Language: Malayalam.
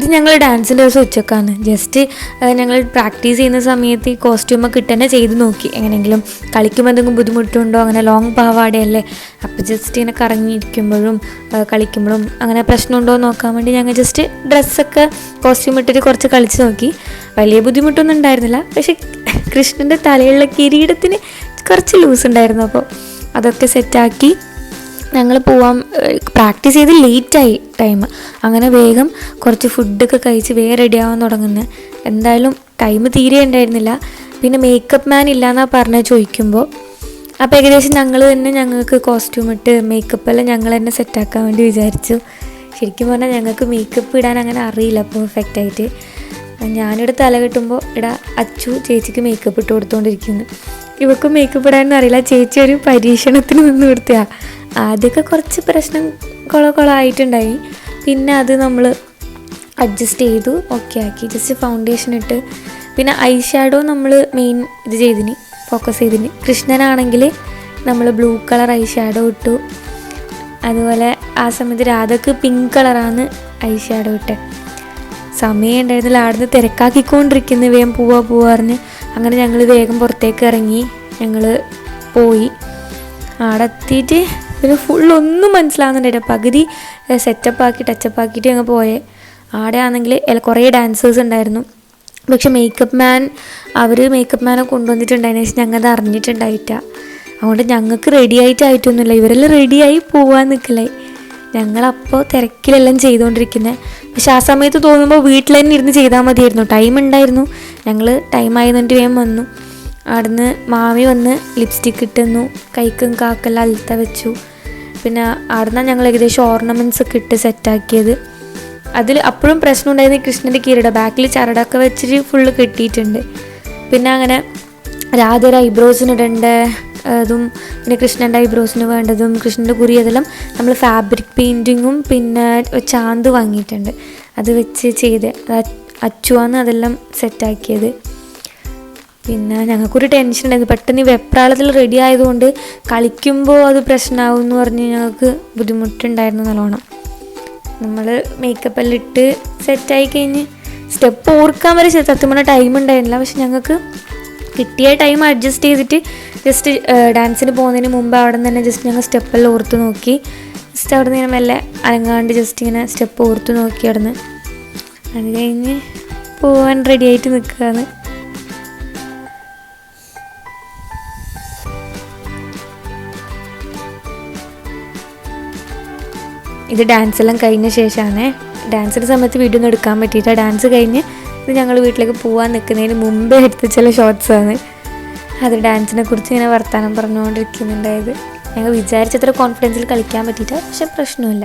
ഇത് ഞങ്ങൾ ഡാൻസിൻ്റെ ദിവസം ഉച്ചക്കാണ്. ജസ്റ്റ് ഞങ്ങൾ പ്രാക്ടീസ് ചെയ്യുന്ന സമയത്ത് ഈ കോസ്റ്റ്യൂമൊക്കെ ഇട്ട് തന്നെ ചെയ്ത് നോക്കി, എങ്ങനെയെങ്കിലും കളിക്കുമ്പോൾ എന്തെങ്കിലും ബുദ്ധിമുട്ടുണ്ടോ, അങ്ങനെ ലോങ് പാവാടയല്ലേ, അപ്പോൾ ജസ്റ്റ് ഇങ്ങനെ കറങ്ങിയിരിക്കുമ്പോഴും കളിക്കുമ്പോഴും അങ്ങനെ പ്രശ്നമുണ്ടോ എന്ന് നോക്കാൻ വേണ്ടി ഞങ്ങൾ ജസ്റ്റ് ഡ്രസ്സൊക്കെ കോസ്റ്റ്യൂം ഇട്ടിട്ട് കുറച്ച് കളിച്ച് നോക്കി. വലിയ ബുദ്ധിമുട്ടൊന്നും ഉണ്ടായിരുന്നില്ല. പക്ഷേ കൃഷ്ണൻ്റെ തലയുള്ള കിരീടത്തിന് കുറച്ച് ലൂസ് ഉണ്ടായിരുന്നു. അപ്പോൾ അതൊക്കെ സെറ്റാക്കി ഞങ്ങൾ പോവാൻ പ്രാക്ടീസ് ചെയ്ത് ലേറ്റായി ടൈം. അങ്ങനെ വേഗം കുറച്ച് ഫുഡൊക്കെ കഴിച്ച് വേഗം റെഡി ആവാൻ തുടങ്ങുന്നത്. എന്തായാലും ടൈം തീരെ ഉണ്ടായിരുന്നില്ല. പിന്നെ മേക്കപ്പ് മാൻ ഇല്ലയെന്നാണ് പറഞ്ഞത് ചോദിക്കുമ്പോൾ. അപ്പോൾ ഏകദേശം ഞങ്ങൾ തന്നെ ഞങ്ങൾക്ക് കോസ്റ്റ്യൂം ഇട്ട് മേക്കപ്പെല്ലാം ഞങ്ങൾ തന്നെ സെറ്റാക്കാൻ വേണ്ടി വിചാരിച്ചു. ശരിക്കും പറഞ്ഞാൽ ഞങ്ങൾക്ക് മേക്കപ്പ് ഇടാൻ അങ്ങനെ അറിയില്ല പെർഫെക്റ്റായിട്ട്. ഞാനിവിടെ തല കെട്ടുമ്പോൾ ഇവിടെ അച്ചു ചേച്ചിക്ക് മേക്കപ്പ് ഇട്ട് കൊടുത്തുകൊണ്ടിരിക്കുന്നു. ഇവക്കും മേക്കപ്പ് ഇടാനൊന്നും അറിയില്ല. ചേച്ചി ഒരു പരീക്ഷണത്തിന് നിന്ന് കൊടുത്തതാണ്. ആദ്യമൊക്കെ കുറച്ച് പ്രശ്നം കൊളായിട്ടുണ്ടായി. പിന്നെ അത് നമ്മൾ അഡ്ജസ്റ്റ് ചെയ്തു ഓക്കെ ആക്കി. ജസ്റ്റ് ഫൗണ്ടേഷൻ ഇട്ട് പിന്നെ ഐ ഷാഡോ നമ്മൾ മെയിൻ ഇത് ചെയ്തിന്, ഫോക്കസ് ചെയ്തിന്. കൃഷ്ണനാണെങ്കിൽ നമ്മൾ ബ്ലൂ കളർ ഐ ഷാഡോ ഇട്ടു. അതുപോലെ ആ സമയത്ത് രാധക്ക് പിങ്ക് കളറാണ് ഐ ഷാഡോ ഇട്ടത്. സമയം ഉണ്ടായിരുന്നില്ല, ആടുന്ന് തിരക്കാക്കിക്കൊണ്ടിരിക്കുന്നു. വേഗം പോവാറിഞ്ഞ് അങ്ങനെ ഞങ്ങൾ വേഗം പുറത്തേക്ക് ഇറങ്ങി. ഞങ്ങൾ പോയി ആടെ എത്തിയിട്ട് പിന്നെ ഫുള്ളൊന്നും മനസ്സിലാവുന്നുണ്ടായില്ല. പകുതി സെറ്റപ്പാക്കി ടച്ചപ്പാക്കിയിട്ട് ഞങ്ങൾ പോയേ. ആടെ ആണെങ്കിൽ കുറേ ഡാൻസേഴ്സ് ഉണ്ടായിരുന്നു. പക്ഷെ മേക്കപ്പ് മാനെ കൊണ്ടുവന്നിട്ടുണ്ടായതിനു ശേഷം ഞങ്ങളത് അറിഞ്ഞിട്ടുണ്ടായിട്ട. അതുകൊണ്ട് ഞങ്ങൾക്ക് റെഡി ആയിട്ടൊന്നുമില്ല. ഇവരെല്ലാം റെഡിയായി പോകാൻ നിൽക്കലായി. ഞങ്ങളപ്പോൾ തിരക്കിലെല്ലാം ചെയ്തുകൊണ്ടിരിക്കുന്നത്. പക്ഷെ ആ സമയത്ത് തോന്നുമ്പോൾ വീട്ടിൽ തന്നെ ഇരുന്ന് ചെയ്താൽ മതിയായിരുന്നു. ടൈം ഉണ്ടായിരുന്നു. ഞങ്ങൾ ടൈം ആയതുകൊണ്ട് വേഗം വന്നു. അവിടുന്ന് മാമി വന്ന് ലിപ്സ്റ്റിക്ക് ഇട്ടുന്നു, കൈക്കും കാക്കെല്ലാം അലത്ത വെച്ചു. പിന്നെ അവിടുന്ന് ഞങ്ങൾ ഏകദേശം ഓർണമെൻറ്റ്സ് ഒക്കെ ഇട്ട് സെറ്റാക്കിയത്. അതിൽ അപ്പോഴും പ്രശ്നം ഉണ്ടായിരുന്നു. കൃഷ്ണൻ്റെ കിരീടം ബാക്കിൽ ചരടൊക്കെ വെച്ചിട്ട് ഫുള്ള് കെട്ടിയിട്ടുണ്ട്. പിന്നെ അങ്ങനെ രാധയുടെ ഐബ്രോസിന് ഇടേണ്ട അതും പിന്നെ കൃഷ്ണൻ്റെ ഐബ്രോസിന് വേണ്ടതും കൃഷ്ണൻ്റെ കുറി അതെല്ലാം നമ്മൾ ഫാബ്രിക് പെയിൻറ്റിങ്ങും പിന്നെ ചാന്ത് വാങ്ങിയിട്ടുണ്ട്. അത് വെച്ച് ചെയ്ത് അച്ചുവാന്ന് അതെല്ലാം സെറ്റാക്കിയത്. പിന്നെ ഞങ്ങൾക്കൊരു ടെൻഷൻ ഉണ്ടായിരുന്നു. പെട്ടെന്ന് ഈ വെപ്രാളത്തിൽ റെഡി ആയതുകൊണ്ട് കളിക്കുമ്പോൾ അത് പ്രശ്നമാവും എന്ന് പറഞ്ഞ് ഞങ്ങൾക്ക് ബുദ്ധിമുട്ടുണ്ടായിരുന്നു നല്ലോണം. നമ്മൾ മേക്കപ്പെല്ലാം ഇട്ട് സെറ്റായി കഴിഞ്ഞ് സ്റ്റെപ്പ് ഓർക്കാൻ വരെ സത്യം പറഞ്ഞാൽ ടൈം ഉണ്ടായിരുന്നില്ല. പക്ഷെ ഞങ്ങൾക്ക് കിട്ടിയ ടൈം അഡ്ജസ്റ്റ് ചെയ്തിട്ട് ജസ്റ്റ് ഡാൻസിന് പോകുന്നതിന് മുമ്പ് അവിടെ നിന്ന് തന്നെ ജസ്റ്റ് ഞങ്ങൾ സ്റ്റെപ്പെല്ലാം ഓർത്ത് നോക്കി. ജസ്റ്റ് അവിടെ നിന്ന് ഇങ്ങനെ മെല്ലെ അനങ്ങാണ്ട് ജസ്റ്റ് ഇങ്ങനെ സ്റ്റെപ്പ് ഓർത്ത് നോക്കി അവിടെ നിന്ന്. അത് കഴിഞ്ഞ് പോകാൻ റെഡി ആയിട്ട് നിൽക്കുകയാണ്. ഇത് ഡാൻസെല്ലാം കഴിഞ്ഞ ശേഷമാണ്. ഡാൻസിൻ്റെ സമയത്ത് വീഡിയോ ഒന്നും എടുക്കാൻ പറ്റിയില്ല. ഡാൻസ് കഴിഞ്ഞ് ഇത് ഞങ്ങൾ വീട്ടിലേക്ക് പോകാൻ നിൽക്കുന്നതിന് മുമ്പേ എടുത്ത ചില ഷോർട്സാണ്. അത് ഡാൻസിനെ കുറിച്ച് ഇങ്ങനെ വർത്തമാനം പറഞ്ഞുകൊണ്ടിരിക്കുന്നുണ്ടായത്. ഞങ്ങൾ വിചാരിച്ചത്ര കോൺഫിഡൻസിൽ കളിക്കാൻ പറ്റിയില്ല. പക്ഷെ പ്രശ്നമില്ല.